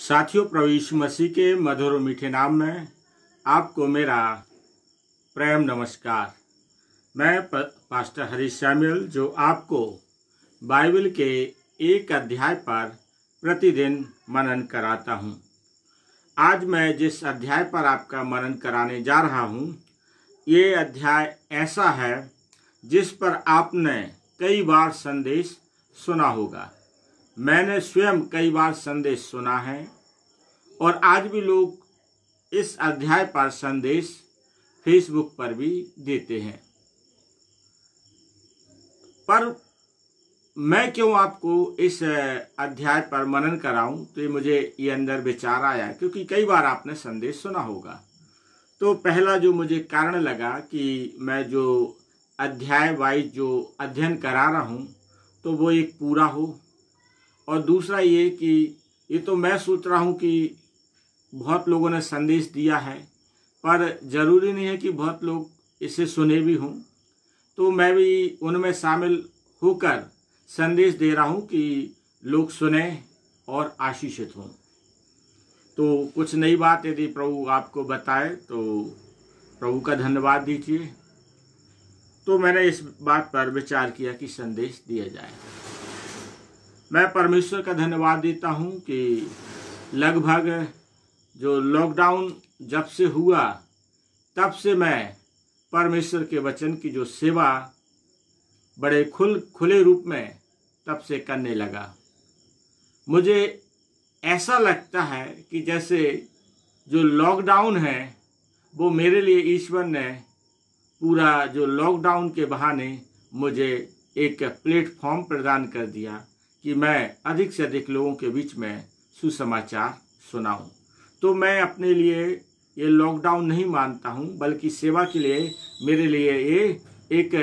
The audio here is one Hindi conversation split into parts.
साथियों, प्रभु यीशु मसीह के मधुर मीठे नाम में आपको मेरा प्रेम नमस्कार। मैं पास्टर हरीश सैमुअल, जो आपको बाइबल के एक अध्याय पर प्रतिदिन मनन कराता हूं। आज मैं जिस अध्याय पर आपका मनन कराने जा रहा हूं, ये अध्याय ऐसा है जिस पर आपने कई बार संदेश सुना होगा। मैंने स्वयं कई बार संदेश सुना है और आज भी लोग इस अध्याय पर संदेश फेसबुक पर भी देते हैं। पर मैं क्यों आपको इस अध्याय पर मनन कराऊं, तो मुझे ये अंदर विचार आया क्योंकि कई बार आपने संदेश सुना होगा। तो पहला जो मुझे कारण लगा कि मैं जो अध्याय वाइज जो अध्ययन करा रहा हूं तो वो एक पूरा हो, और दूसरा ये कि ये तो मैं सोच रहा हूँ कि बहुत लोगों ने संदेश दिया है, पर ज़रूरी नहीं है कि बहुत लोग इसे सुने भी हों। तो मैं भी उनमें शामिल होकर संदेश दे रहा हूँ कि लोग सुने और आशीषित हों। तो कुछ नई बात यदि प्रभु आपको बताए तो प्रभु का धन्यवाद दीजिए। तो मैंने इस बात पर विचार किया कि संदेश दिया जाए। मैं परमेश्वर का धन्यवाद देता हूं कि लगभग जो लॉकडाउन जब से हुआ तब से मैं परमेश्वर के वचन की जो सेवा बड़े खुले रूप में तब से करने लगा। मुझे ऐसा लगता है कि जैसे जो लॉकडाउन है वो मेरे लिए ईश्वर ने पूरा जो लॉकडाउन के बहाने मुझे एक प्लेटफॉर्म प्रदान कर दिया कि मैं अधिक से अधिक लोगों के बीच में सुसमाचार सुनाऊं। तो मैं अपने लिए ये लॉकडाउन नहीं मानता हूं, बल्कि सेवा के लिए मेरे लिए ये एक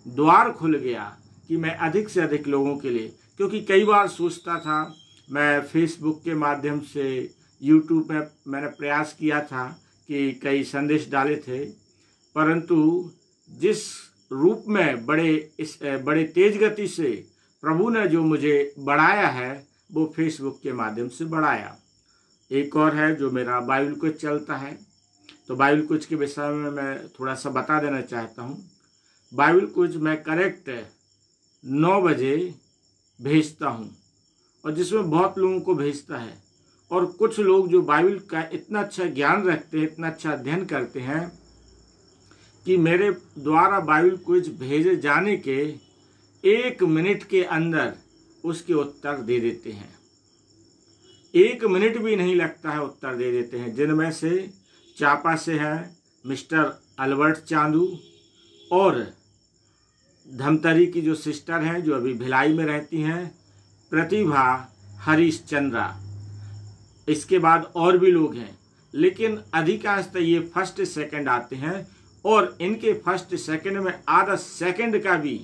द्वार खुल गया कि मैं अधिक से अधिक लोगों के लिए, क्योंकि कई बार सोचता था, मैं फेसबुक के माध्यम से यूट्यूब में मैंने प्रयास किया था कि कई संदेश डाले थे, परंतु जिस रूप में बड़े तेज गति से प्रभु ने जो मुझे बढ़ाया है वो फेसबुक के माध्यम से बढ़ाया। एक और है जो मेरा बाइबल कुछ चलता है, तो बाइबल कुछ के विषय में मैं थोड़ा सा बता देना चाहता हूँ। बाइबल कुछ मैं करेक्ट 9 बजे भेजता हूँ, और जिसमें बहुत लोगों को भेजता है, और कुछ लोग जो बाइबल का इतना अच्छा ज्ञान रखते हैं, इतना अच्छा अध्ययन करते हैं कि मेरे द्वारा बाइबल कुछ भेजे जाने के 1 मिनट के अंदर उसके उत्तर दे देते हैं। 1 मिनट भी नहीं लगता है, उत्तर दे देते हैं। जिनमें से चापा से हैं मिस्टर अल्बर्ट चांदू, और धमतरी की जो सिस्टर हैं जो अभी भिलाई में रहती हैं, प्रतिभा हरीशचंद्रा। इसके बाद और भी लोग हैं, लेकिन अधिकांशतः ये फर्स्ट सेकंड आते हैं, और इनके फर्स्ट सेकंड में आधा सेकंड का भी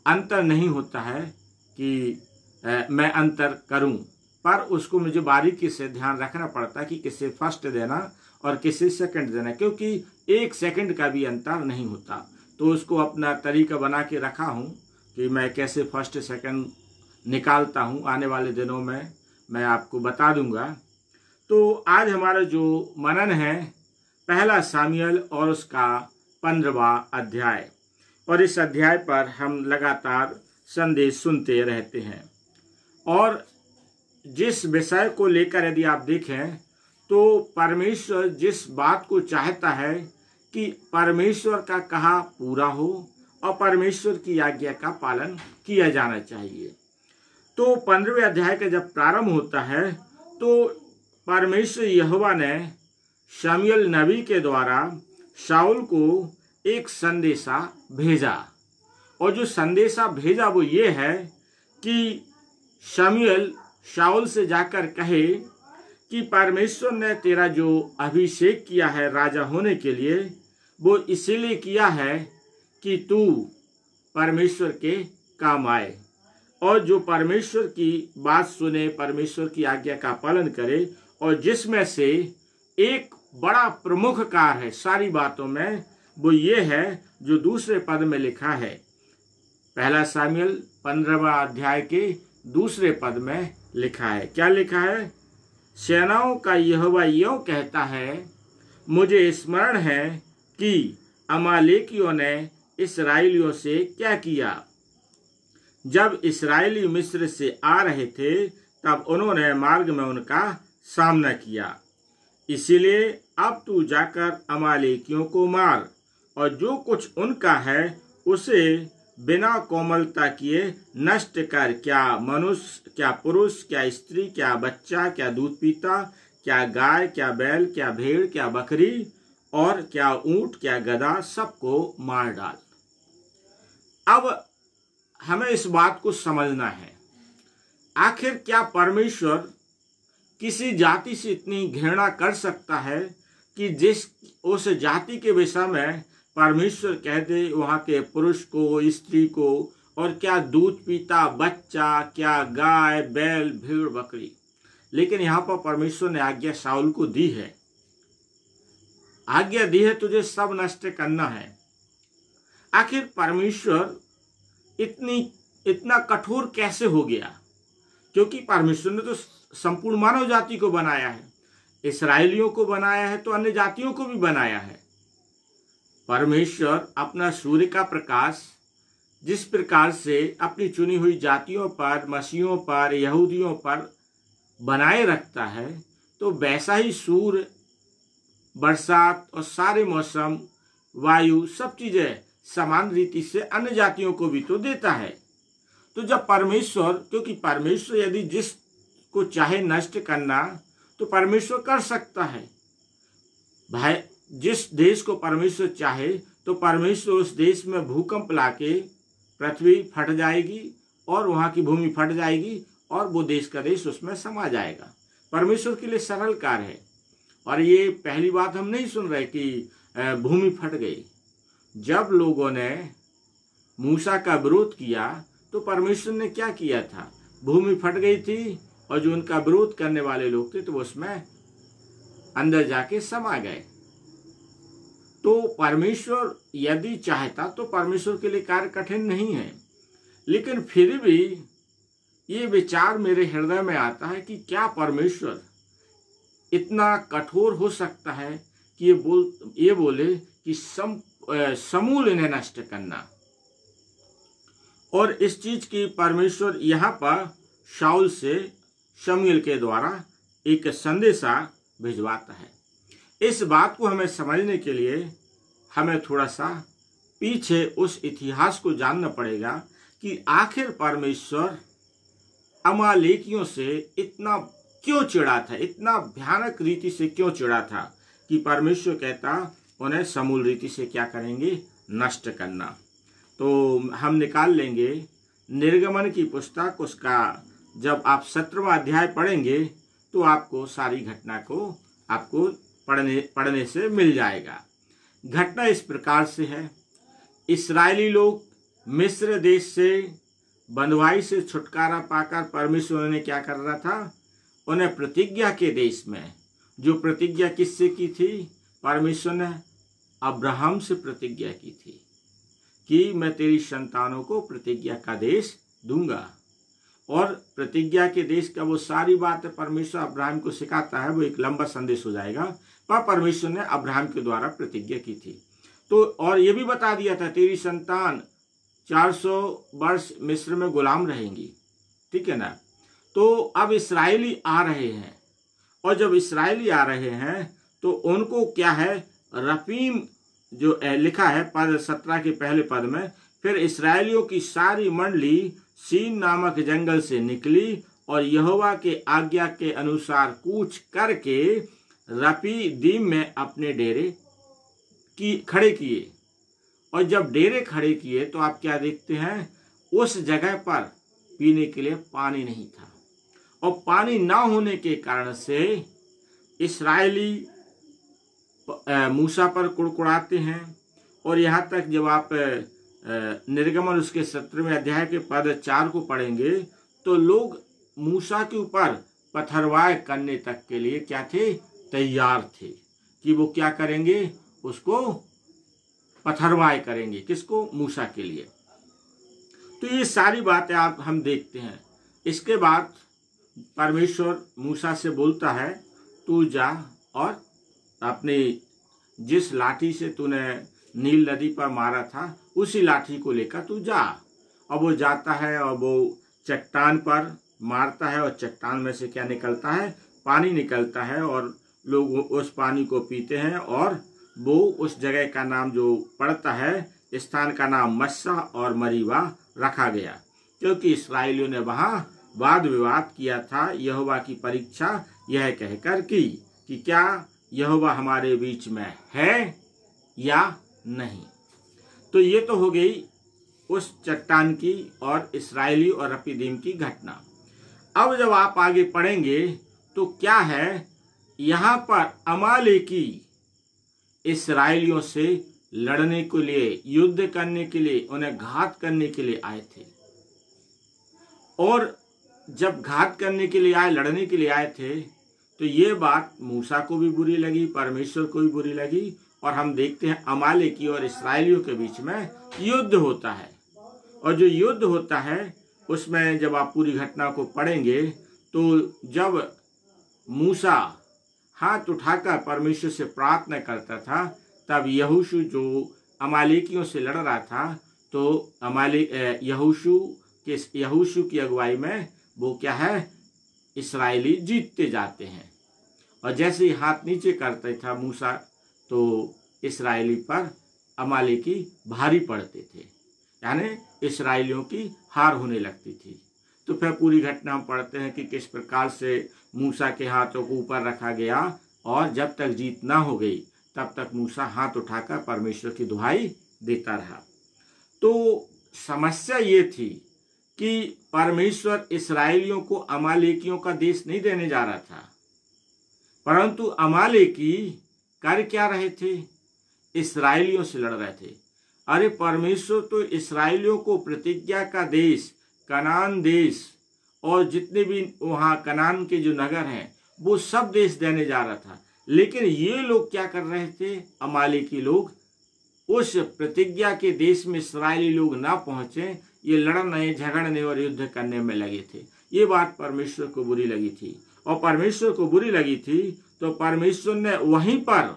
अंतर नहीं होता है कि मैं अंतर करूं, पर उसको मुझे बारीकी से ध्यान रखना पड़ता है कि किसे फर्स्ट देना और किसे सेकंड देना, क्योंकि 1 सेकंड का भी अंतर नहीं होता। तो उसको अपना तरीका बना के रखा हूं कि मैं कैसे फर्स्ट सेकंड निकालता हूं। आने वाले दिनों में मैं आपको बता दूंगा। तो आज हमारा जो मनन है पहला सामुएल और उसका 15वां अध्याय, और इस अध्याय पर हम लगातार संदेश सुनते रहते हैं। और जिस विषय को लेकर यदि आप देखें तो परमेश्वर जिस बात को चाहता है कि परमेश्वर का कहा पूरा हो और परमेश्वर की आज्ञा का पालन किया जाना चाहिए। तो 15वें अध्याय का जब प्रारंभ होता है तो परमेश्वर यहोवा ने शमूएल नबी के द्वारा शाऊल को एक संदेशा भेजा, और जो संदेशा भेजा वो ये है कि शमूएल शाऊल से जाकर कहे कि परमेश्वर ने तेरा जो अभिषेक किया है राजा होने के लिए, वो इसीलिए किया है कि तू परमेश्वर के काम आए, और जो परमेश्वर की बात सुने, परमेश्वर की आज्ञा का पालन करे, और जिसमें से एक बड़ा प्रमुख कार्य है सारी बातों में, वो ये है जो दूसरे पद में लिखा है। पहला सामुएल 15वां अध्याय के दूसरे पद में लिखा है। क्या लिखा है? सेनाओं का यहोवा यूं कहता है, मुझे स्मरण है कि अमालेकियों ने इस्राएलियों से क्या किया। जब इस्राएली मिस्र से आ रहे थे तब उन्होंने मार्ग में उनका सामना किया। इसीलिए अब तू जाकर अमालेकियों को मार और जो कुछ उनका है उसे बिना कोमलता किए नष्ट कर। क्या मनुष्य, क्या पुरुष, क्या स्त्री, क्या बच्चा, क्या दूध पीता, क्या गाय, क्या बैल, क्या भेड़, क्या बकरी और क्या ऊंट, क्या गधा, सबको मार डाल। अब हमें इस बात को समझना है, आखिर क्या परमेश्वर किसी जाति से इतनी घृणा कर सकता है कि जिस उस जाति के विषय में परमेश्वर कह दे वहां के पुरुष को, स्त्री को, और क्या दूध पीता बच्चा, क्या गाय, बैल, भेड़, बकरी। लेकिन यहाँ पर परमेश्वर ने आज्ञा शाऊल को दी है, आज्ञा दी है तुझे सब नष्ट करना है। आखिर परमेश्वर इतना कठोर कैसे हो गया? क्योंकि परमेश्वर ने तो संपूर्ण मानव जाति को बनाया है, इस्राएलियों को बनाया है तो अन्य जातियों को भी बनाया है। परमेश्वर अपना सूर्य का प्रकाश जिस प्रकार से अपनी चुनी हुई जातियों पर, मसीहों पर, यहूदियों पर बनाए रखता है, तो वैसा ही सूर्य, बरसात और सारे मौसम, वायु, सब चीजें समान रीति से अन्य जातियों को भी तो देता है। तो जब परमेश्वर, क्योंकि परमेश्वर यदि जिसको चाहे नष्ट करना तो परमेश्वर कर सकता है। भाई, जिस देश को परमेश्वर चाहे तो परमेश्वर उस देश में भूकंप लाके पृथ्वी फट जाएगी और वहां की भूमि फट जाएगी और वो देश का देश उसमें समा जाएगा। परमेश्वर के लिए सरल कार्य है। और ये पहली बात हम नहीं सुन रहे कि भूमि फट गई। जब लोगों ने मूसा का विरोध किया तो परमेश्वर ने क्या किया था? भूमि फट गई थी और जो उनका विरोध करने वाले लोग थे तो वो उसमें अंदर जाके समा गए। तो परमेश्वर यदि चाहता तो परमेश्वर के लिए कार्य कठिन नहीं है। लेकिन फिर भी ये विचार मेरे हृदय में आता है कि क्या परमेश्वर इतना कठोर हो सकता है कि ये बोले कि समूल इन्हें नष्ट करना। और इस चीज की परमेश्वर यहाँ पर शाऊल से शमूएल के द्वारा एक संदेशा भिजवाता है। इस बात को हमें समझने के लिए हमें थोड़ा सा पीछे उस इतिहास को जानना पड़ेगा कि आखिर परमेश्वर अमालेकियों से इतना क्यों चिढ़ा था, इतना भयानक रीति से क्यों चिढ़ा था कि परमेश्वर कहता उन्हें समूल रीति से क्या करेंगे? नष्ट करना। तो हम निकाल लेंगे निर्गमन की पुस्तक, उसका जब आप 17वां अध्याय पढ़ेंगे तो आपको सारी घटना को आपको पढ़ने से मिल जाएगा। घटना इस प्रकार से है, इस्राएली लोग मिस्र देश से बंधुआई से छुटकारा पाकर परमेश्वर ने क्या कर रहा था? उन्हें प्रतिज्ञा के देश में, जो प्रतिज्ञा किससे की थी? परमेश्वर ने अब्राहम से प्रतिज्ञा की थी कि मैं तेरी संतानों को प्रतिज्ञा का देश दूंगा। और प्रतिज्ञा के देश का वो सारी बातें परमेश्वर अब्राहम को सिखाता है, वो एक लंबा संदेश हो जाएगा, पर परमेश्वर ने अब्राहम के द्वारा प्रतिज्ञा की थी। तो और ये भी बता दिया था तेरी संतान 400 वर्ष मिस्र में गुलाम रहेंगी, ठीक है ना। तो अब इस्राएली आ रहे हैं, और जब इस्राएली आ रहे हैं तो उनको क्या है? रफीम जो लिखा है पद 17 के पहले पद में, फिर इस्राएलियों की सारी मंडली सीन नामक जंगल से निकली और यहोवा के आज्ञा के अनुसार कूच करके रपीदीम में अपने डेरे खड़े किए। और जब डेरे खड़े किए तो आप क्या देखते हैं? उस जगह पर पीने के लिए पानी नहीं था, और पानी ना होने के कारण से इस्राएली मूसा पर कुड़कुड़ाते हैं। और यहाँ तक जब आप निर्गमन उसके 17वें अध्याय के पद 4 को पढ़ेंगे तो लोग मूसा के ऊपर पथरवाह करने तक के लिए क्या थे? तैयार थे कि वो क्या करेंगे? उसको पथरवाह करेंगे। किसको? मूसा के लिए। तो ये सारी बातें हम देखते हैं। इसके बाद परमेश्वर मूसा से बोलता है तू जा और अपनी जिस लाठी से तूने नील नदी पर मारा था उसी लाठी को लेकर तू जा। अब वो जाता है और वो चट्टान पर मारता है और चट्टान में से क्या निकलता है, पानी निकलता है और लोग उस पानी को पीते हैं और वो उस जगह का नाम जो पड़ता है, स्थान का नाम मस्सा और मरीबा रखा गया, क्योंकि इस्राएलियों ने वहां वाद विवाद किया था यहोवा की परीक्षा यह कहकर की कि क्या यहोवा हमारे बीच में है या नहीं। तो ये तो हो गई उस चट्टान की और इस्राएली और रपीदीम की घटना। अब जब आप आगे पढ़ेंगे तो क्या है, यहाँ पर अमालेकी इस्राएलियों से लड़ने के लिए, युद्ध करने के लिए, उन्हें घात करने के लिए आए थे। और जब घात करने के लिए आए, लड़ने के लिए आए थे, तो ये बात मूसा को भी बुरी लगी, परमेश्वर को भी बुरी लगी। और हम देखते हैं अमालेकी और इस्राएलियों के बीच में युद्ध होता है। और जो युद्ध होता है उसमें जब आप पूरी घटना को पढ़ेंगे तो जब मूसा हाथ उठाकर परमेश्वर से प्रार्थना करता था, तब यहोशू जो अमालेकियों से लड़ रहा था, तो यहोशू की अगुवाई में वो क्या है, इस्राएली जीतते जाते हैं। और जैसे ही हाथ नीचे करता था मूसा, तो इस्राएली पर अमालेकी भारी पड़ते थे, यानी इस्राएलियों की हार होने लगती थी। तो फिर पूरी घटना हम पढ़ते हैं कि किस प्रकार से मूसा के हाथों को ऊपर रखा गया और जब तक जीत ना हो गई तब तक मूसा हाथ उठाकर परमेश्वर की दुहाई देता रहा। तो समस्या ये थी कि परमेश्वर इस्राएलियों को अमालेकियों का देश नहीं देने जा रहा था, परंतु अमालेकी कर क्या रहे थे, इस्राएलियों से लड़ रहे थे। अरे परमेश्वर तो इस्राएलियों को प्रतिज्ञा का देश, कनान देश और जितने भी वहाँ कनान के जो नगर हैं वो सब देश देने जा रहा था। लेकिन ये लोग क्या कर रहे थे, अमालेकी लोग उस प्रतिज्ञा के देश में इस्राएली लोग ना पहुंचे, ये लड़ने, झगड़ने और युद्ध करने में लगे थे। ये बात परमेश्वर को बुरी लगी थी। और परमेश्वर को बुरी लगी थी तो परमेश्वर ने वहीं पर,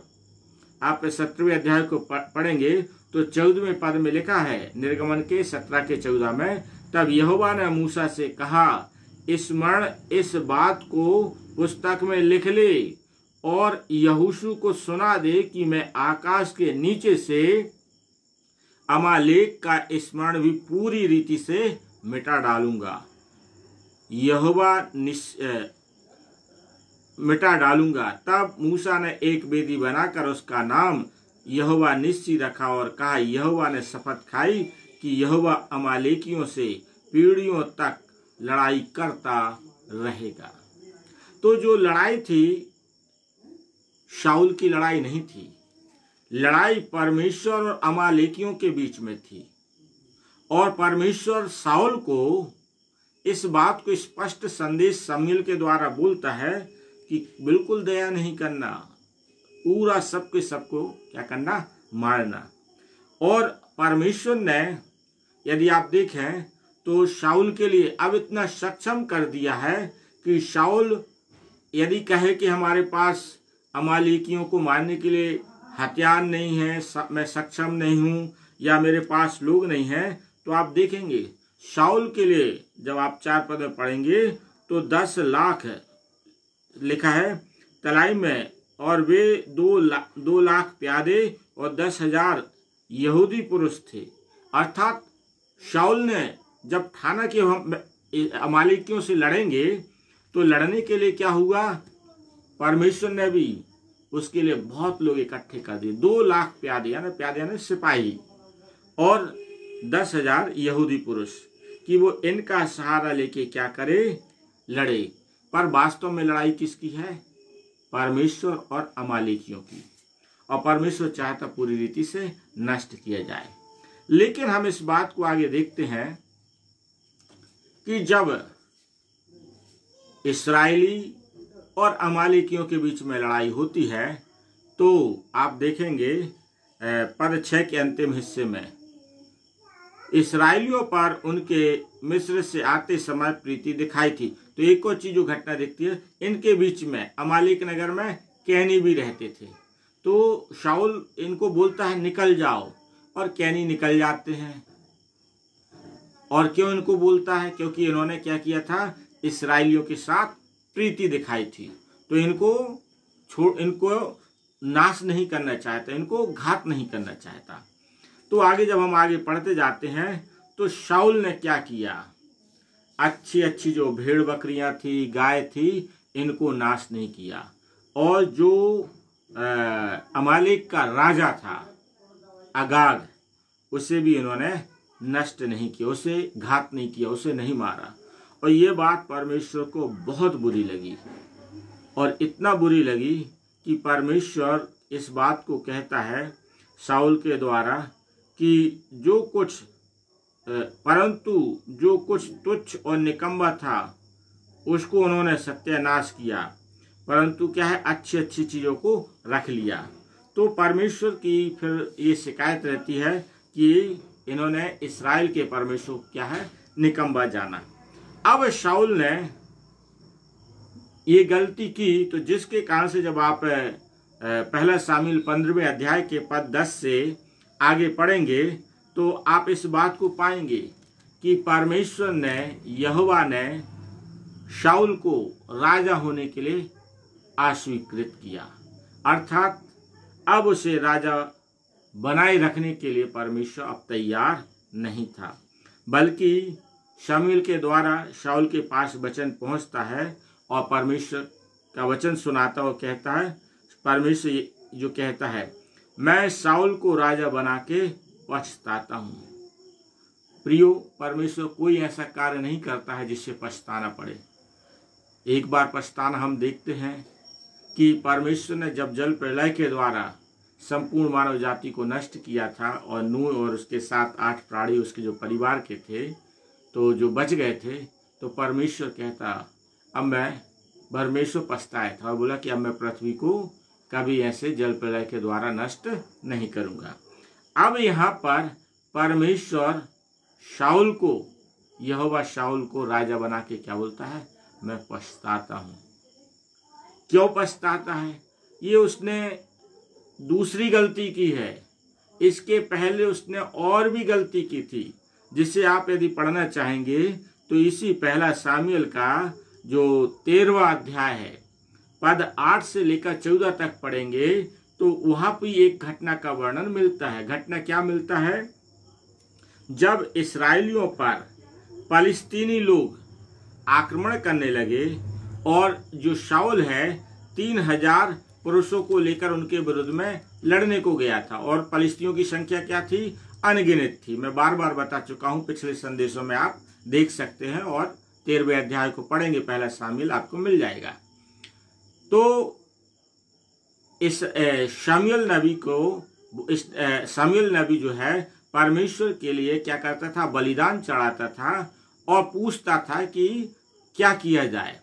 आप 17वें अध्याय को पढ़ेंगे तो 14वें पद में लिखा है, निर्गमन के 17 के 14 में, तब यहोवा ने मूसा से कहा, स्मरण इस बात को पुस्तक में लिख ले और यहोशू को सुना दे कि मैं आकाश के नीचे से अमालेक का स्मरण भी पूरी रीति से मिटा डालूंगा। यहोवा मिटा डालूंगा। तब मूसा ने एक वेदी बनाकर उसका नाम यहोवा निस्सी रखा और कहा, यहोवा ने शपथ खाई कि यहोवा अमालेकियों से पीढ़ियों तक लड़ाई करता रहेगा। तो जो लड़ाई थी, शाऊल की लड़ाई नहीं थी, लड़ाई परमेश्वर और अमालेकियों के बीच में थी। और परमेश्वर शाऊल को इस बात को स्पष्ट संदेश शमूएल के द्वारा बोलता है कि बिल्कुल दया नहीं करना, पूरा सबके सबको क्या करना, मारना। और परमेश्वर ने, यदि आप देखें तो शाऊल के लिए अब इतना सक्षम कर दिया है कि शाऊल यदि कहे कि हमारे पास अमालेकियों को मारने के लिए हथियार नहीं है, मैं सक्षम नहीं हूँ या मेरे पास लोग नहीं हैं, तो आप देखेंगे शाऊल के लिए जब आप 4 पद में पढ़ेंगे तो 10 लाख लिखा है तलाई में, और वे 2 लाख प्यादे और 10,000 यहूदी पुरुष थे। अर्थात शाऊल ने जब ठाना कि हम अमालेकियों से लड़ेंगे, तो लड़ने के लिए क्या हुआ, परमेश्वर ने भी उसके लिए बहुत लोग इकट्ठे कर दिए। 2 लाख प्यादे यानी सिपाही और 10,000 यहूदी पुरुष कि वो इनका सहारा लेके क्या करे, लड़े। पर वास्तव में लड़ाई किसकी है, परमेश्वर और अमालेकियों की। और परमेश्वर चाहता पूरी रीति से नष्ट किया जाए। लेकिन हम इस बात को आगे देखते हैं कि जब इस्राएली और अमालेकियों के बीच में लड़ाई होती है, तो आप देखेंगे पद 6 के अंतिम हिस्से में, इसराइलियों पर उनके मिस्र से आते समय प्रीति दिखाई थी। तो एक और चीज जो घटना दिखती है, इनके बीच में अमालेक नगर में कैनी भी रहते थे। तो शाऊल इनको बोलता है निकल जाओ, और कैनी निकल जाते हैं। और क्यों इनको बोलता है? क्योंकि इन्होंने क्या किया था, इसराइलियों के साथ प्रीति दिखाई थी। तो इनको नाश नहीं करना चाहता, इनको घात नहीं करना चाहता। तो आगे जब हम आगे पढ़ते जाते हैं तो शाऊल ने क्या किया, अच्छी अच्छी जो भेड़ बकरियां थी, गाय थी, इनको नाश नहीं किया। और जो अमालेक का राजा था अगाग, उसे भी इन्होंने नष्ट नहीं किया, उसे घात नहीं किया, उसे नहीं मारा। और ये बात परमेश्वर को बहुत बुरी लगी, और इतना बुरी लगी कि परमेश्वर इस बात को कहता है शाऊल के द्वारा कि परंतु जो कुछ तुच्छ और निकम्मा था उसको उन्होंने सत्यानाश किया, परंतु क्या है, अच्छी अच्छी चीजों को रख लिया। तो परमेश्वर की फिर ये शिकायत रहती है कि इन्होंने इस्राएल के परमेश्वर क्या है, निकम्मा जाना। अब शाऊल ने ये गलती की, तो जिसके कारण से जब आप पहला शामूएल 15वें अध्याय के पद 10 से आगे पढ़ेंगे तो आप इस बात को पाएंगे कि परमेश्वर ने, यहोवा ने शाऊल को राजा होने के लिए अस्वीकृत किया। अर्थात अब उसे राजा बनाए रखने के लिए परमेश्वर अब तैयार नहीं था, बल्कि शमूएल के द्वारा शाऊल के पास वचन पहुंचता है और परमेश्वर का वचन सुनाता और कहता है, परमेश्वर जो कहता है, मैं शाऊल को राजा बना के पछताता हूँ। प्रियो, परमेश्वर कोई ऐसा कार्य नहीं करता है जिससे पछताना पड़े। एक बार पछताना हम देखते हैं कि परमेश्वर ने जब जल प्रलय के द्वारा संपूर्ण मानव जाति को नष्ट किया था और नूह और उसके 7-8 प्राणी उसके जो परिवार के थे, तो जो बच गए थे, तो परमेश्वर कहता, अब मैं परमेश्वर पछताया था और बोला कि अब मैं पृथ्वी को कभी ऐसे जल प्रलय के द्वारा नष्ट नहीं करूंगा। अब यहाँ पर परमेश्वर शाऊल को, यहोवा शाऊल को राजा बना के क्या बोलता है, मैं पछताता हूँ। क्यों पछताता है? ये उसने दूसरी गलती की है। इसके पहले उसने और भी गलती की थी, जिसे आप यदि पढ़ना चाहेंगे तो इसी पहला शामूएल का जो 13वां अध्याय है, पद 8 से लेकर 14 तक पढ़ेंगे तो वहां पर एक घटना का वर्णन मिलता है। घटना क्या मिलता है? जब इस्राएलियों पर फलिस्तीनी लोग आक्रमण करने लगे और जो शाऊल है 3000 पुरुषों को लेकर उनके विरुद्ध में लड़ने को गया था, और फलिस्तीनियों की संख्या क्या थी, अनगिनत थी। मैं बार बार बता चुका हूं, पिछले संदेशों में आप देख सकते हैं, और 13वें अध्याय को पढ़ेंगे पहला शामूएल, आपको मिल जाएगा। तो इस शमूएल नबी जो है परमेश्वर के लिए क्या करता था, बलिदान चढ़ाता था और पूछता था कि क्या किया जाए।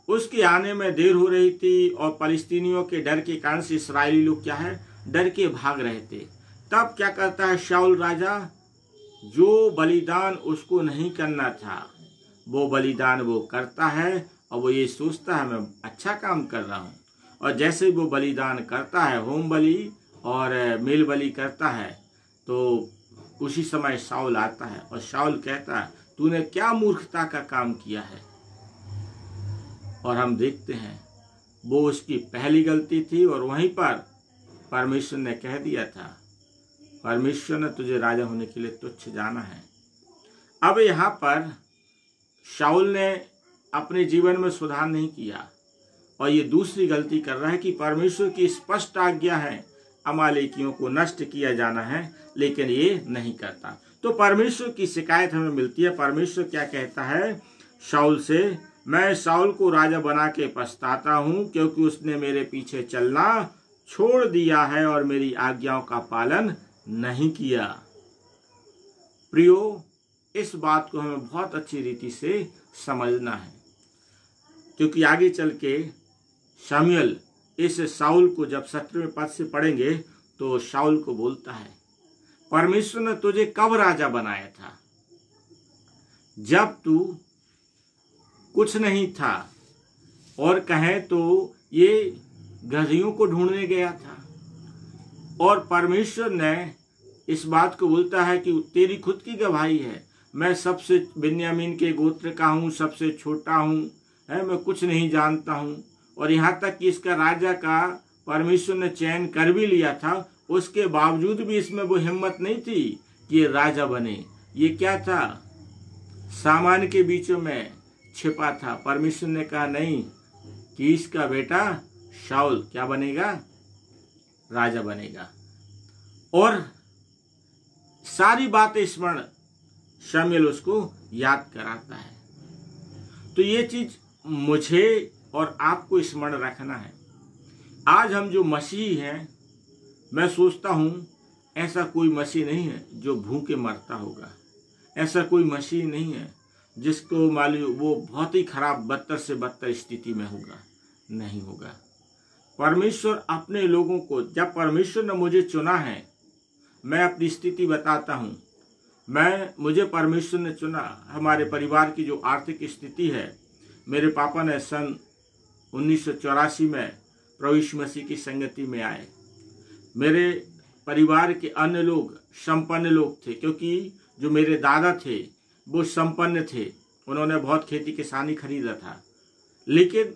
उसके आने में देर हो रही थी और फलिस्तीनियों के डर के कारण से इस्राएली लोग क्या है, डर के भाग रहे थे। तब क्या करता है शाऊल राजा, जो बलिदान उसको नहीं करना था वो बलिदान वो करता है, और वो ये सोचता है मैं अच्छा काम कर रहा हूँ। और जैसे वो बलिदान करता है, होम बलि और मेल बलि करता है, तो उसी समय शाऊल आता है और शाऊल कहता है तूने क्या मूर्खता का काम किया है। और हम देखते हैं वो उसकी पहली गलती थी, और वहीं पर परमेश्वर ने कह दिया था, परमेश्वर ने तुझे राजा होने के लिए तुच्छ जाना है। अब यहाँ पर शाऊल ने अपने जीवन में सुधार नहीं किया, और ये दूसरी गलती कर रहा है कि परमेश्वर की स्पष्ट आज्ञा है अमालेकियों को नष्ट किया जाना है, लेकिन ये नहीं करता। तो परमेश्वर की शिकायत हमें मिलती है। परमेश्वर क्या कहता है शाऊल से, मैं शाऊल को राजा बना के पछताता हूँ, क्योंकि उसने मेरे पीछे चलना छोड़ दिया है और मेरी आज्ञाओं का पालन नहीं किया। प्रियो, इस बात को हमें बहुत अच्छी रीति से समझना है, क्योंकि आगे चल के शमूएल इस शाऊल को जब 17वें पद से पढ़ेंगे तो शाऊल को बोलता है परमेश्वर ने तुझे कब राजा बनाया था? जब तू कुछ नहीं था, और कहें तो ये गधियों को ढूंढने गया था। और परमेश्वर ने इस बात को बोलता है कि तेरी खुद की गवाही है, मैं सबसे बिन्यामीन के गोत्र का हूँ, सबसे छोटा हूँ, मैं कुछ नहीं जानता हूँ। और यहाँ तक कि इसका राजा का परमेश्वर ने चयन कर भी लिया था, उसके बावजूद भी इसमें वो हिम्मत नहीं थी कि ये राजा बने। ये क्या था? सामान्य के बीचों में छिपा था। परमेश्वर ने कहा नहीं, कि इसका बेटा शाऊल क्या बनेगा? राजा बनेगा। और सारी बातें स्मरण शमूएल उसको याद कराता है। तो ये चीज मुझे और आपको स्मरण रखना है। आज हम जो मसीह हैं, मैं सोचता हूं ऐसा कोई मसीह नहीं है जो भूखे मरता होगा। ऐसा कोई मसीह नहीं है जिसको मालूम वो बहुत ही खराब बदतर से बदतर स्थिति में होगा, नहीं होगा। परमेश्वर अपने लोगों को, जब परमेश्वर ने मुझे चुना है, मैं अपनी स्थिति बताता हूँ, मुझे परमेश्वर ने चुना। हमारे परिवार की जो आर्थिक स्थिति है, मेरे पापा ने सन 1984 में प्रभु यीशु मसीह की संगति में आए। मेरे परिवार के अन्य लोग संपन्न लोग थे, क्योंकि जो मेरे दादा थे वो संपन्न थे, उन्होंने बहुत खेती किसानी खरीदा था। लेकिन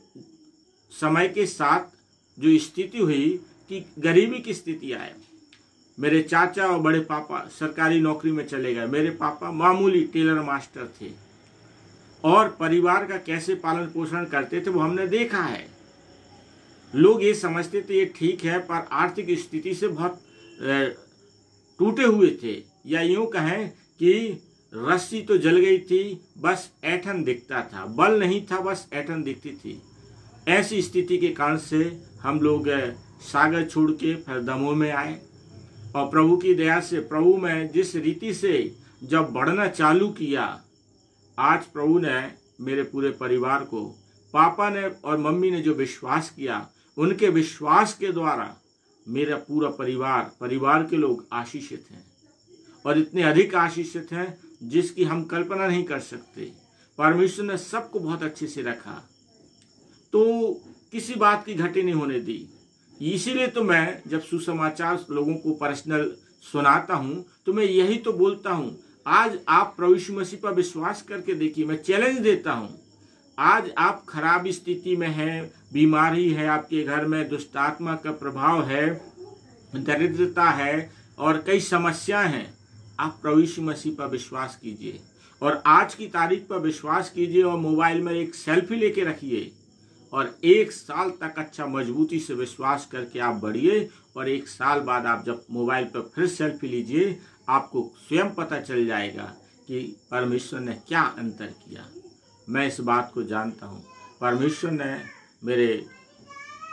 समय के साथ जो स्थिति हुई कि गरीबी की स्थिति आए, मेरे चाचा और बड़े पापा सरकारी नौकरी में चले गए। मेरे पापा मामूली टेलर मास्टर थे, और परिवार का कैसे पालन पोषण करते थे वो हमने देखा है। लोग ये समझते थे ये ठीक है, पर आर्थिक स्थिति से बहुत टूटे हुए थे, या यूं कहें कि रस्सी तो जल गई थी, बस ऐठन दिखता था, बल नहीं था, बस ऐठन दिखती थी। ऐसी स्थिति के कारण से हम लोग सागर छोड़ के फिर दमोह में आए, और प्रभु की दया से प्रभु में जिस रीति से जब बढ़ना चालू किया, आज प्रभु ने मेरे पूरे परिवार को, पापा ने और मम्मी ने जो विश्वास किया, उनके विश्वास के द्वारा मेरा पूरा परिवार के लोग आशीषित हैं, और इतने अधिक आशीषित हैं जिसकी हम कल्पना नहीं कर सकते। परमेश्वर ने सबको बहुत अच्छे से रखा, तो किसी बात की घटी नहीं होने दी। इसीलिए तो मैं जब सुसमाचार लोगों को पर्सनल सुनाता हूं, तो मैं यही तो बोलता हूं, आज आप प्रभु यीशु मसीह पर विश्वास करके देखिए। मैं चैलेंज देता हूं, आज आप खराब स्थिति में हैं, बीमारी है आपके घर में, दुष्टात्मा का प्रभाव है, दरिद्रता है और कई समस्याएं हैं, आप प्रभु यीशु मसीह पर विश्वास कीजिए, और आज की तारीख पर विश्वास कीजिए, और मोबाइल में एक सेल्फी लेके रखिए, और 1 साल तक अच्छा मजबूती से विश्वास करके आप बढ़िए। और 1 साल बाद आप जब मोबाइल पर फिर सेल्फी लीजिए, आपको स्वयं पता चल जाएगा कि परमेश्वर ने क्या अंतर किया। मैं इस बात को जानता हूँ, परमेश्वर ने मेरे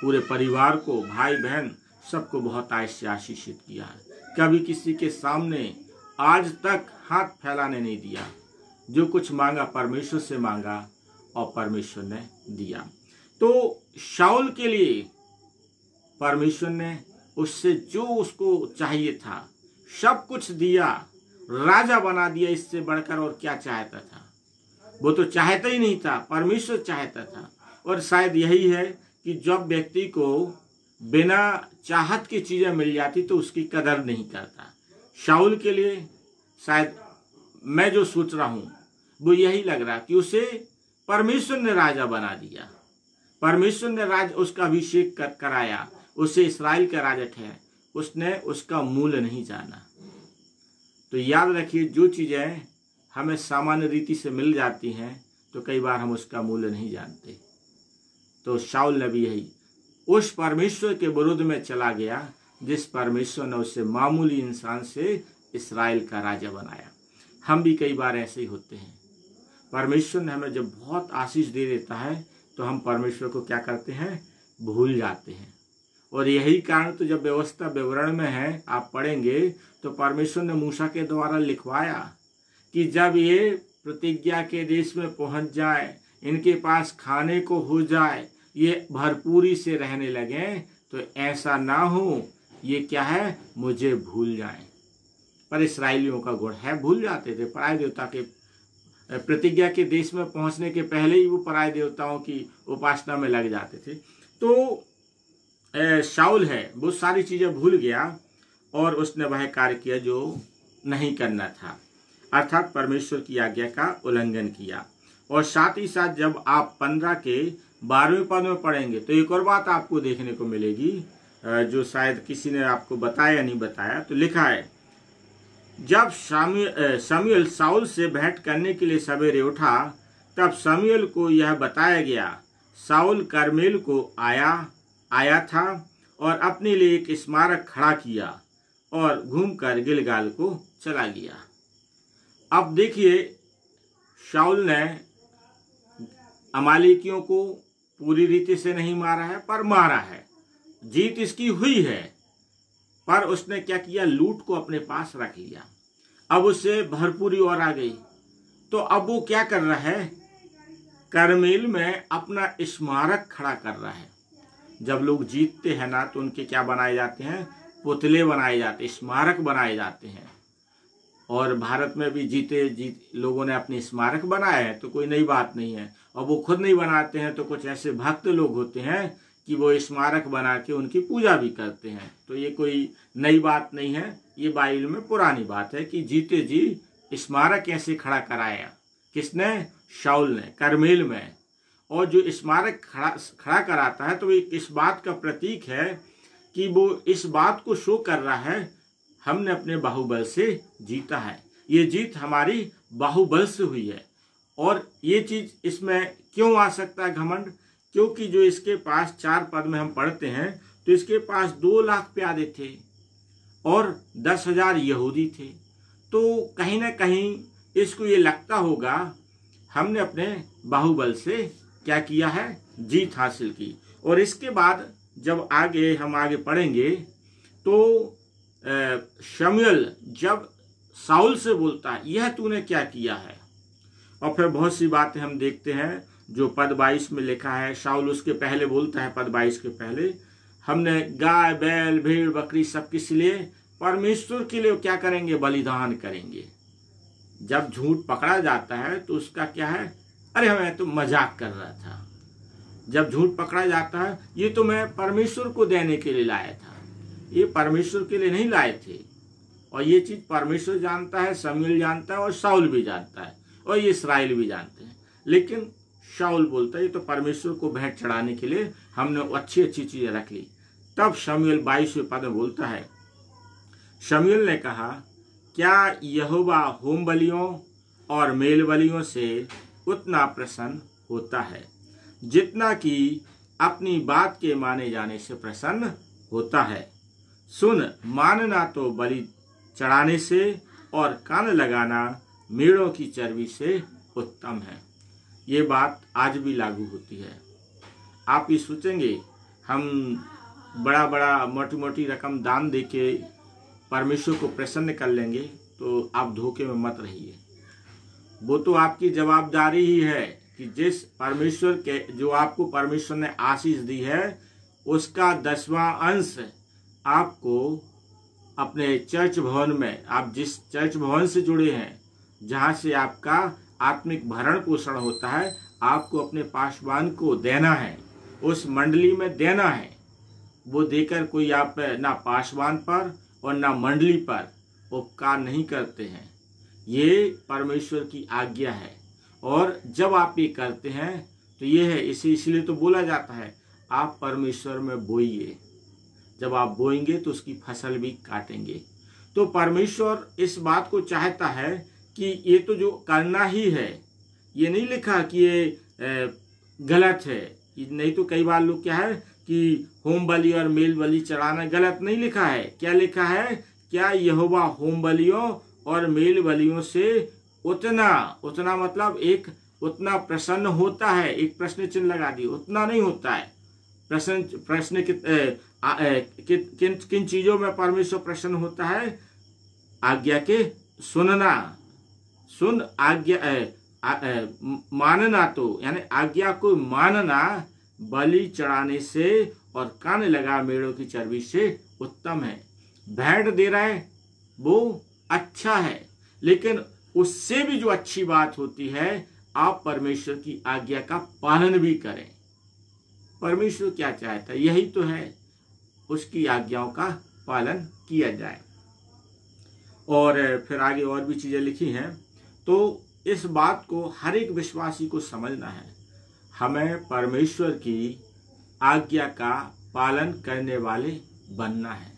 पूरे परिवार को, भाई बहन सबको बहुत आशीषित किया है। कभी किसी के सामने आज तक हाथ फैलाने नहीं दिया। जो कुछ मांगा परमेश्वर से मांगा, और परमेश्वर ने दिया। तो शाऊल के लिए परमेश्वर ने उससे जो उसको चाहिए था सब कुछ दिया, राजा बना दिया। इससे बढ़कर और क्या चाहता था? वो तो चाहता ही नहीं था, परमेश्वर चाहता था। और शायद यही है कि जब व्यक्ति को बिना चाहत की चीजें मिल जाती तो उसकी कदर नहीं करता। शाऊल के लिए शायद मैं जो सोच रहा हूं वो यही लग रहा कि उसे परमेश्वर ने राजा बना दिया, परमेश्वर ने उसका अभिषेक कराया, उसे इस्राएल का राजा ठहराया, उसने उसका मूल्य नहीं जाना। तो याद रखिए, जो चीजें हमें सामान्य रीति से मिल जाती हैं तो कई बार हम उसका मूल्य नहीं जानते। तो शाऊल ने भी यही उस परमेश्वर के विरुद्ध में चला गया जिस परमेश्वर ने उसे मामूली इंसान से इस्राएल का राजा बनाया। हम भी कई बार ऐसे ही होते हैं। परमेश्वर ने हमें जब बहुत आशीष दे देता है तो हम परमेश्वर को क्या करते हैं? भूल जाते हैं। और यही कारण तो जब व्यवस्था विवरण में है, आप पढ़ेंगे तो परमेश्वर ने मूसा के द्वारा लिखवाया कि जब ये प्रतिज्ञा के देश में पहुंच जाए, इनके पास खाने को हो जाए, ये भरपूरी से रहने लगे, तो ऐसा ना हो ये क्या है, मुझे भूल जाएं। पर इसराइलियों का गुण है, भूल जाते थे। पराय देवता के प्रतिज्ञा के देश में पहुंचने के पहले ही वो पराय देवताओं की उपासना में लग जाते थे। तो शाऊल है वो सारी चीज़ें भूल गया और उसने वह कार्य किया जो नहीं करना था, अर्थात परमेश्वर की आज्ञा का उल्लंघन किया। और साथ ही साथ जब आप 15 के 12वें पद में पढ़ेंगे तो एक और बात आपको देखने को मिलेगी जो शायद किसी ने आपको बताया नहीं बताया। तो लिखा है, जब शमूएल शाऊल से भेंट करने के लिए सवेरे उठा तब शमूएल को यह बताया गया, शाऊल कर्मेल को आया था और अपने लिए एक स्मारक खड़ा किया और घूमकर गिलगाल को चला गया। अब देखिए, शाऊल ने अमालेकियों को पूरी रीति से नहीं मारा है, पर मारा है, जीत इसकी हुई है, पर उसने क्या किया, लूट को अपने पास रख लिया। अब उससे भरपूरी और आ गई। तो अब वो क्या कर रहा है, कर्मेल में अपना स्मारक खड़ा कर रहा है। जब लोग जीतते हैं ना तो उनके क्या बनाए जाते हैं, पुतले बनाए जाते हैं, स्मारक बनाए जाते हैं। और भारत में भी जीते लोगों ने अपने स्मारक बनाए हैं, तो कोई नई बात नहीं है। और वो खुद नहीं बनाते हैं तो कुछ ऐसे भक्त लोग होते हैं कि वो स्मारक बना के उनकी पूजा भी करते हैं। तो ये कोई नई बात नहीं है, ये बाइबल में पुरानी बात है कि जीते जी स्मारक ऐसे खड़ा कराया। किसने? शाऊल ने, कर्मेल में। और जो स्मारक खड़ा कराता है तो एक इस बात का प्रतीक है कि वो इस बात को शो कर रहा है, हमने अपने बाहुबल से जीता है, ये जीत हमारी बाहुबल से हुई है। और ये चीज इसमें क्यों आ सकता है घमंड? क्योंकि जो इसके पास 4 पद में हम पढ़ते हैं तो इसके पास 2 लाख प्यादे थे और 10,000 यहूदी थे। तो कहीं ना कहीं इसको ये लगता होगा हमने अपने बाहुबल से क्या किया है, जीत हासिल की। और इसके बाद जब हम आगे पढ़ेंगे तो शमूएल जब शाऊल से बोलता है, यह तूने क्या किया है। और फिर बहुत सी बातें हम देखते हैं जो पद 22 में लिखा है। शाऊल उसके पहले बोलता है, पद 22 के पहले, हमने गाय बैल भेड़ बकरी सब किस लिए, परमेश्वर के लिए क्या करेंगे, बलिदान करेंगे। जब झूठ पकड़ा जाता है तो उसका क्या है, अरे मैं तो मजाक कर रहा था। जब झूठ पकड़ा जाता है, ये तो मैं परमेश्वर को देने के लिए लाया था, ये परमेश्वर के लिए नहीं लाए थे। और ये चीज परमेश्वर जानता है, शमूएल जानता है और शाऊल भी जानता है और ये इस्राएल भी जानते हैं। लेकिन शाऊल बोलता है ये तो परमेश्वर को भेंट चढ़ाने के लिए हमने अच्छी अच्छी चीजें रख ली। तब शमूएल 22वें पद में बोलता है, शमूएल ने कहा, क्या यहोवा होम बलियों और मेल बलियों से उतना प्रसन्न होता है जितना कि अपनी बात के माने जाने से प्रसन्न होता है। सुन, मानना तो बलि चढ़ाने से और कान लगाना मेढ़ों की चर्बी से उत्तम है। ये बात आज भी लागू होती है। आप ये सोचेंगे हम बड़ा बड़ा मोटी मोटी रकम दान देके परमेश्वर को प्रसन्न कर लेंगे, तो आप धोखे में मत रहिए। वो तो आपकी जवाबदारी ही है कि जिस परमेश्वर के जो आपको परमेश्वर ने आशीष दी है उसका 10वां अंश आपको अपने चर्च भवन में, आप जिस चर्च भवन से जुड़े हैं जहां से आपका आत्मिक भरण पोषण होता है, आपको अपने पासवान को देना है, उस मंडली में देना है। वो देकर कोई आप ना पासवान पर और ना मंडली पर उपकार नहीं करते हैं। ये परमेश्वर की आज्ञा है। और जब आप ये करते हैं तो ये है, इसलिए तो बोला जाता है आप परमेश्वर में बोइए, जब आप बोएंगे तो उसकी फसल भी काटेंगे। तो परमेश्वर इस बात को चाहता है कि ये तो जो करना ही है, ये नहीं लिखा कि ये गलत है। नहीं तो कई बार लोग क्या है कि होम बलि और मेल बलि चढ़ाना गलत नहीं लिखा है। क्या लिखा है, क्या यहोवा होम बलियों और मेल बलियों से उतना मतलब एक उतना प्रसन्न होता है। एक प्रश्न चिन्ह लगा दिए, उतना नहीं होता है। प्रश्न किन चीजों में परमेश्वर प्रसन्न होता है? आज्ञा के सुनना, सुन आज्ञा मानना, तो यानी आज्ञा को मानना बलि चढ़ाने से और कान लगा मेढ़ों की चर्बी से उत्तम है। भेंट दे रहा है वो अच्छा है, लेकिन उससे भी जो अच्छी बात होती है, आप परमेश्वर की आज्ञा का पालन भी करें। परमेश्वर क्या चाहता है? यही तो है, उसकी आज्ञाओं का पालन किया जाए। और फिर आगे और भी चीजें लिखी हैं। तो इस बात को हर एक विश्वासी को समझना है, हमें परमेश्वर की आज्ञा का पालन करने वाले बनना है।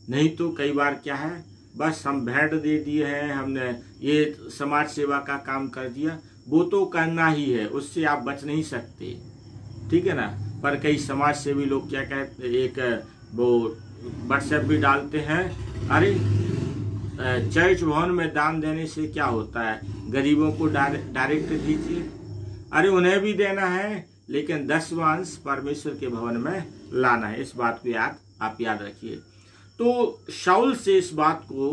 नहीं तो कई बार क्या है, बस हम भेंट दे दिए हैं, हमने ये समाज सेवा का काम कर दिया, वो तो करना ही है, उससे आप बच नहीं सकते, ठीक है ना। पर कई समाज सेवी लोग क्या कहते, एक वो व्हाट्सएप भी डालते हैं, अरे चर्च भवन में दान देने से क्या होता है, गरीबों को डायरेक्ट दीजिए। अरे उन्हें भी देना है, लेकिन 10वां अंश परमेश्वर के भवन में लाना है। इस बात को आप याद रखिए। तो शाऊल से इस बात को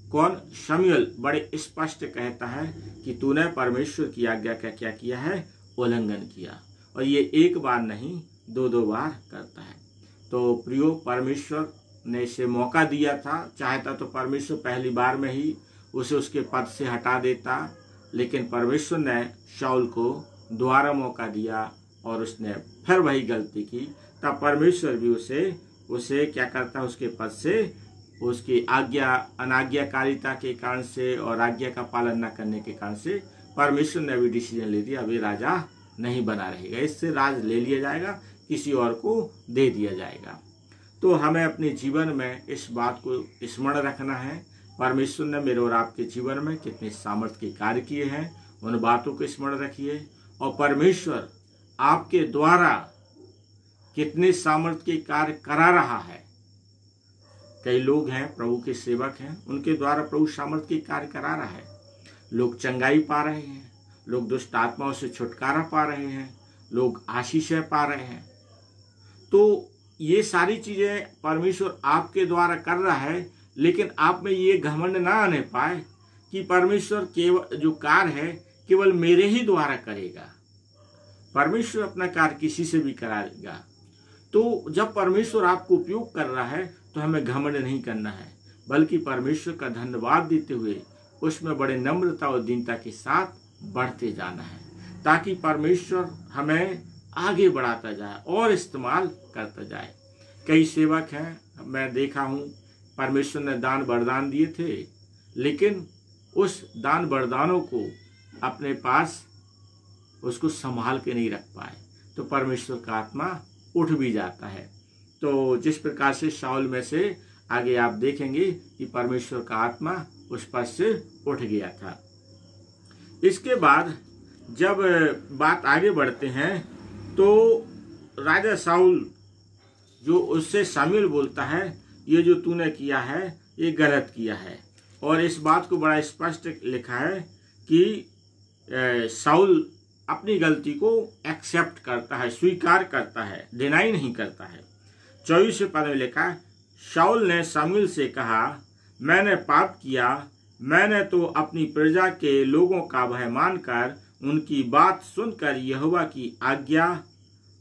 कौन, शमूएल बड़े स्पष्ट कहता है कि तूने परमेश्वर की आज्ञा का क्या किया है, उल्लंघन किया। और ये एक बार नहीं, 2 बार करता है। तो प्रियो, परमेश्वर ने इसे मौका दिया था, चाहता तो परमेश्वर पहली बार में ही उसे उसके पद से हटा देता, लेकिन परमेश्वर ने शाऊल को दोबारा मौका दिया और उसने फिर वही गलती की। तब परमेश्वर भी उसे क्या करता है, उसके पद से, उसकी अनाज्ञाकारिता के कारण से और आज्ञा का पालन न करने के कारण से परमेश्वर ने भी डिसीजन ले दिया, अभी राजा नहीं बना रहेगा, इससे राज ले लिया जाएगा, किसी और को दे दिया जाएगा। तो हमें अपने जीवन में इस बात को स्मरण रखना है, परमेश्वर ने मेरे और आपके जीवन में कितने सामर्थ्य के कार्य किए हैं, उन बातों को स्मरण रखिए। और परमेश्वर आपके द्वारा कितने सामर्थ्य के कार्य करा रहा है। कई लोग हैं, प्रभु के सेवक हैं, उनके द्वारा प्रभु सामर्थ्य के कार्य करा रहा है। लोग चंगाई पा रहे हैं, लोग दुष्ट आत्माओं से छुटकारा पा रहे हैं, लोग आशीषें पा रहे हैं। तो ये सारी चीजें परमेश्वर आपके द्वारा कर रहा है, लेकिन आप में ये घमंड ना आने पाए कि परमेश्वर केवल जो कार्य है केवल मेरे ही द्वारा करेगा। परमेश्वर अपना कार्य किसी से भी कराएगा। तो जब परमेश्वर आपको उपयोग कर रहा है तो हमें घमंड नहीं करना है, बल्कि परमेश्वर का धन्यवाद देते हुए उसमें बड़े नम्रता और दीनता के साथ बढ़ते जाना है, ताकि परमेश्वर हमें आगे बढ़ाता जाए और इस्तेमाल करता जाए। कई सेवक हैं, मैं देखा हूँ, परमेश्वर ने दान वरदान दिए थे, लेकिन उस दान वरदानों को अपने पास उसको संभाल के नहीं रख पाए, तो परमेश्वर का आत्मा उठ भी जाता है। तो जिस प्रकार से शाऊल में से आगे आप देखेंगे कि परमेश्वर का आत्मा उस पद से उठ गया था। इसके बाद जब बात आगे बढ़ते हैं तो राजा शाऊल जो उससे शमूएल बोलता है, ये जो तूने किया है ये गलत किया है। और इस बात को बड़ा स्पष्ट लिखा है कि शाऊल अपनी गलती को एक्सेप्ट करता है, स्वीकार करता है, डिनाई नहीं करता है। 24वें पद में लिखा है, शाऊल ने शमूएल से कहा, मैंने पाप किया, मैंने तो अपनी प्रजा के लोगों का भय मानकर उनकी बात सुनकर यहोवा की आज्ञा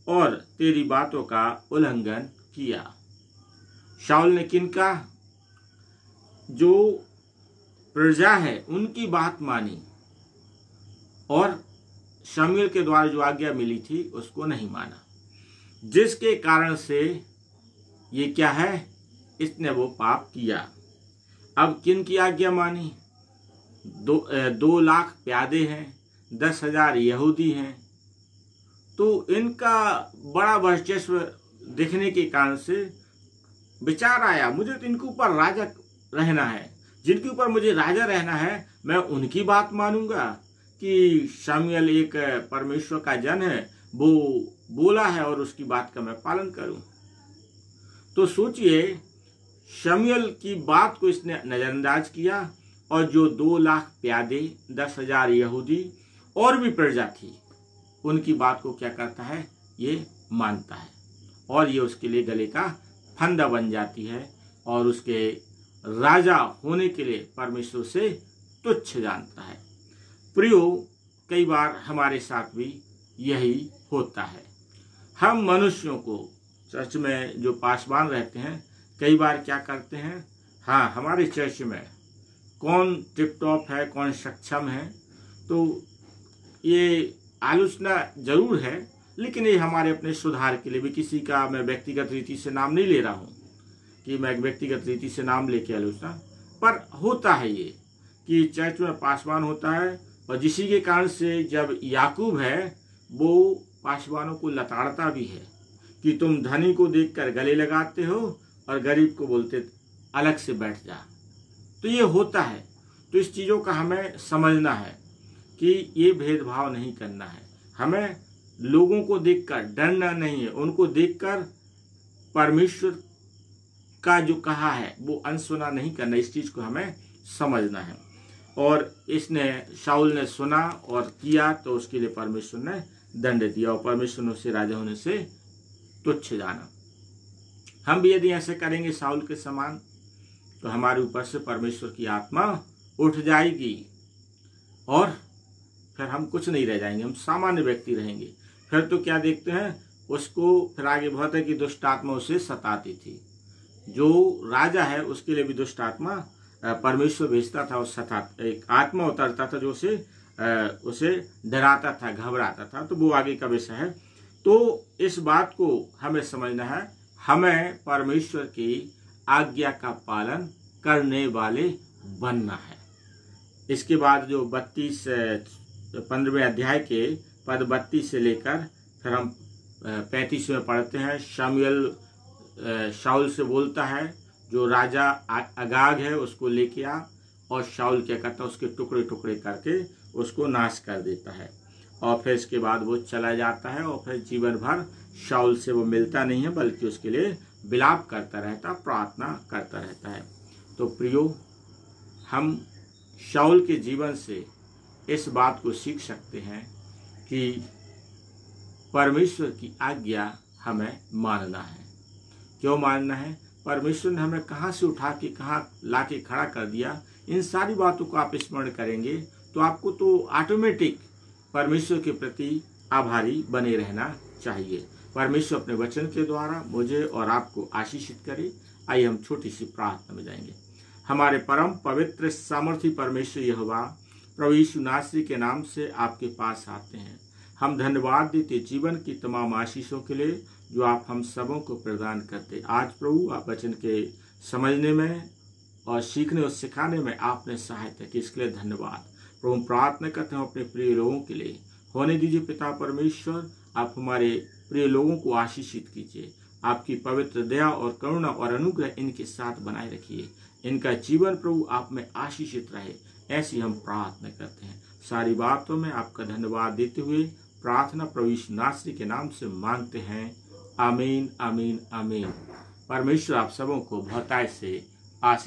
और तेरी बातों का उल्लंघन किया। शाऊल ने किनका? जो प्रजा है उनकी बात मानी और शमूएल के द्वारा जो आज्ञा मिली थी उसको नहीं माना, जिसके कारण से ये क्या है, इसने वो पाप किया। अब किन की आज्ञा मानी? 2 लाख प्यादे हैं, 10,000 यहूदी हैं, तो इनका बड़ा वर्चस्व दिखने के कारण से विचार आया, मुझे तो इनके ऊपर राजा रहना है, जिनके ऊपर मुझे राजा रहना है मैं उनकी बात मानूंगा कि शमूएल एक परमेश्वर का जन है, वो बोला है और उसकी बात का मैं पालन करूं। तो सोचिए, शमूएल की बात को इसने नजरअंदाज किया और जो 2 लाख प्यादे, 10,000 यहूदी और भी प्रजा थी, उनकी बात को क्या करता है, ये मानता है और ये उसके लिए गले का फंदा बन जाती है और उसके राजा होने के लिए परमेश्वर से तुच्छ जानता है। प्रियो, कई बार हमारे साथ भी यही होता है। हम मनुष्यों को, चर्च में जो पासवान रहते हैं, कई बार क्या करते हैं, हाँ हमारे चर्च में कौन टिप टॉप है, कौन सक्षम है। तो ये आलोचना जरूर है, लेकिन ये हमारे अपने सुधार के लिए भी। किसी का मैं व्यक्तिगत रीति से नाम नहीं ले रहा हूँ कि मैं व्यक्तिगत रीति से नाम लेके आलोचना, पर होता है ये कि चर्च में पासवान होता है, और जिसी के कारण से जब याकूब है वो पासवानों को लताड़ता भी है कि तुम धनी को देखकर गले लगाते हो और गरीब को बोलते अलग से बैठ जा। तो ये होता है। तो इस चीज़ों का हमें समझना है कि ये भेदभाव नहीं करना है। हमें लोगों को देखकर डरना नहीं है, उनको देखकर परमेश्वर का जो कहा है वो अनसुना नहीं करना। इस चीज़ को हमें समझना है। और इसने शाऊल ने सुना और किया तो उसके लिए परमेश्वर ने दंड दिया, और परमेश्वर ने उसे राजा होने से तुच्छ जाना। हम भी यदि ऐसे करेंगे शाऊल के समान, तो हमारे ऊपर से परमेश्वर की आत्मा उठ जाएगी और फिर हम कुछ नहीं रह जाएंगे, हम सामान्य व्यक्ति रहेंगे। फिर तो क्या देखते हैं उसको, फिर आगे बहुत है कि दुष्ट आत्मा उसे सताती थी। जो राजा है उसके लिए भी दुष्ट आत्मा परमेश्वर भेजता था, उस एक आत्मा उतरता था जो उसे डराता था, घबराता था। तो वो आगे का विषय है। तो इस बात को हमें समझना है, हमें परमेश्वर की आज्ञा का पालन करने वाले बनना है। इसके बाद जो 15वें अध्याय के पद 32 से लेकर फिर हम 35 में पढ़ते हैं। शमूएल शाऊल से बोलता है, जो राजा अगाग है उसको लेके आ, और शाऊल क्या करता है उसके टुकड़े टुकड़े करके उसको नाश कर देता है। और फिर इसके बाद वो चला जाता है, और फिर जीवन भर शाऊल से वो मिलता नहीं है, बल्कि उसके लिए विलाप करता रहता, प्रार्थना करता रहता है। तो प्रियो, हम शाऊल के जीवन से इस बात को सीख सकते हैं कि परमेश्वर की आज्ञा हमें मानना है। क्यों मानना है? परमेश्वर ने हमें कहाँ से उठा के कहाँ ला के खड़ा कर दिया। इन सारी बातों को आप स्मरण करेंगे तो आपको तो ऑटोमेटिक परमेश्वर के प्रति आभारी बने रहना चाहिए। परमेश्वर अपने वचन के द्वारा मुझे और आपको आशीषित करे। आइए हम छोटी सी प्रार्थना में जाएंगे। हमारे परम पवित्र सामर्थी परमेश्वर यहोवा, प्रभु यीशु नासरी के नाम से आपके पास आते हैं। हम धन्यवाद देते जीवन की तमाम आशीषों के लिए जो आप हम सबों को प्रदान करते। आज प्रभु आप वचन के समझने में और सीखने और सिखाने में आपने सहायता की, इसके लिए धन्यवाद। प्रभु प्रार्थना करते हैं अपने प्रिय लोगों के लिए। होने दीजिए पिता परमेश्वर, आप हमारे प्रिय लोगों को आशीषित कीजिए। आपकी पवित्र दया और करुणा और अनुग्रह इनके साथ बनाए रखिए। इनका जीवन प्रभु आप में आशीषित रहे, ऐसी हम प्रार्थना करते हैं। सारी बातों में आपका धन्यवाद देते हुए प्रार्थना प्रभु यीशु नासरी के नाम से मांगते हैं। आमीन, आमीन, आमीन। परमेश्वर आप सबों को बहुतायत से आशीष